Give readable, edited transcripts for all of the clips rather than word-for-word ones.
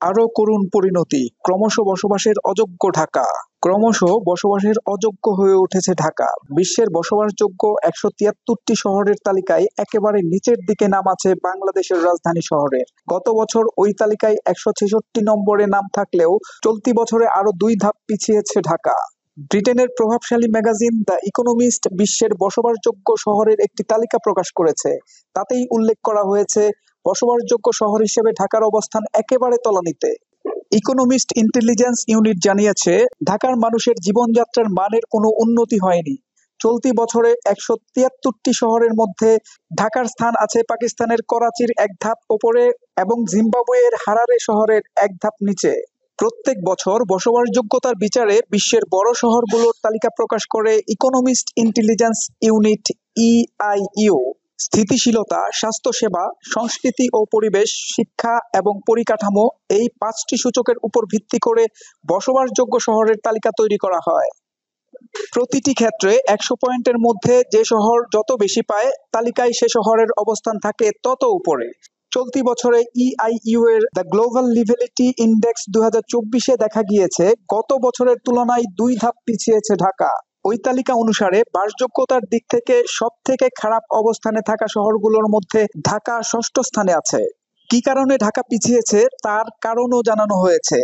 আরো করুণ পরিণতি, ক্রমশ বসবাসের অযোগ্য ঢাকা। ক্রমশ বসবাসের অযোগ্য হয়ে উঠেছে ঢাকা। বিশ্বের বসবাসযোগ্য ১৭৩টি শহরের তালিকায় একেবারে নিচের দিকে নাম আছে বাংলাদেশের রাজধানী শহরের। গত বছর ওই তালিকায় ১৬৬ নম্বরে নাম থাকলেও চলতি বছরে আরো ২ ধাপ পিছিয়েছে ঢাকা। ব্রিটেনের প্রভাবশালী ম্যাগাজিন দ্য ইকোনমিস্ট বিশ্বের বসবাসযোগ্য শহরের একটি তালিকা প্রকাশ করেছে। তাতেই উল্লেখ করা হয়েছে, বসবাসযোগ্য শহর হিসেবে ঢাকার অবস্থান একেবারে তলানিতে। ইকোনমিস্ট ইন্টেলিজেন্স ইউনিট জানিয়েছে, ঢাকার মানুষের জীবনযাত্রার মানের কোনো উন্নতি হয়নি। চলতি বছরে ১৭৩টি শহরের মধ্যে ঢাকার স্থান আছে পাকিস্তানের করাচির ১ ধাপ ওপরে এবং জিম্বাবুয়ের হারারে শহরের ১ ধাপ নিচে। প্রত্যেক বছর বসবাসযোগ্যতার বিচারে বিশ্বের বড় শহরগুলোর তালিকা প্রকাশ করে ইকোনমিস্ট ইন্টেলিজেন্স ইউনিট ইআইইউ। স্থিতিশীলতা, স্বাস্থ্যসেবা, সংস্কৃতি ও পরিবেশ, শিক্ষা এবং পরিকাঠামো, এই ৫টি সূচকের উপর ভিত্তি করে বসবাসযোগ্য শহরের তালিকা তৈরি করা হয়। প্রতিটি ক্ষেত্রে ১০০ পয়েন্টের মধ্যে যে শহর যত বেশি পায়, তালিকায় সে শহরের অবস্থান থাকে তত উপরে। চলতি বছরে ইআইইউ এর দ্য গ্লোবাল লিভেলিটি ইন্ডেক্স ২০২৪-এ দেখা গিয়েছে, গত বছরের তুলনায় ২ ধাপ পিছিয়েছে ঢাকা। ওই তালিকা অনুসারে বাসযোগ্যতার দিক থেকে সব থেকে খারাপ অবস্থানে থাকা শহরগুলোর মধ্যে ঢাকা ৬ষ্ঠ স্থানে আছে। কি কারণে ঢাকা পিছিয়েছে তার কারণও জানানো হয়েছে।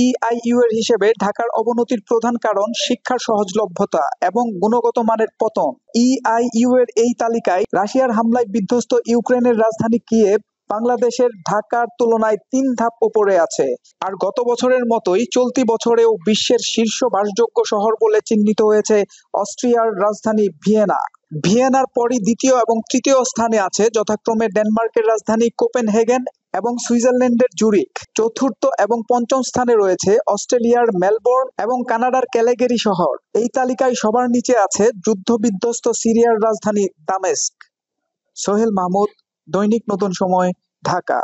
ইআইইউ এর হিসেবে ঢাকার অবনতির প্রধান কারণ শিক্ষার সহজলভ্যতা এবং গুণগত মানের পতন। ইআইইউ এর এই তালিকায় রাশিয়ার হামলায় বিধ্বস্ত ইউক্রেনের রাজধানী কিয়েভ বাংলাদেশের ঢাকার তুলনায় ৩ ধাপ ওপরে আছে। আর গত বছরের মতোই চলতি বছরেও বিশ্বের শীর্ষ বাসযোগ্য শহর বলে চিহ্নিত হয়েছে অস্ট্রিয়ার রাজধানী ভিয়েনা। ভিয়েনার পরই দ্বিতীয় এবং তৃতীয় স্থানে আছে যথাক্রমে ডেনমার্কের রাজধানী কোপেনহেগেন এবং সুইজারল্যান্ডের জুরিখ। চতুর্থ এবং পঞ্চম স্থানে রয়েছে অস্ট্রেলিয়ার মেলবোর্ন এবং কানাডার ক্যালগেরি শহর। এই তালিকায় সবার নিচে আছে যুদ্ধবিধ্বস্ত সিরিয়ার রাজধানী দামেস্ক। সোহেল মাহমুদ, দৈনিক নতুন সময়, ঢাকা।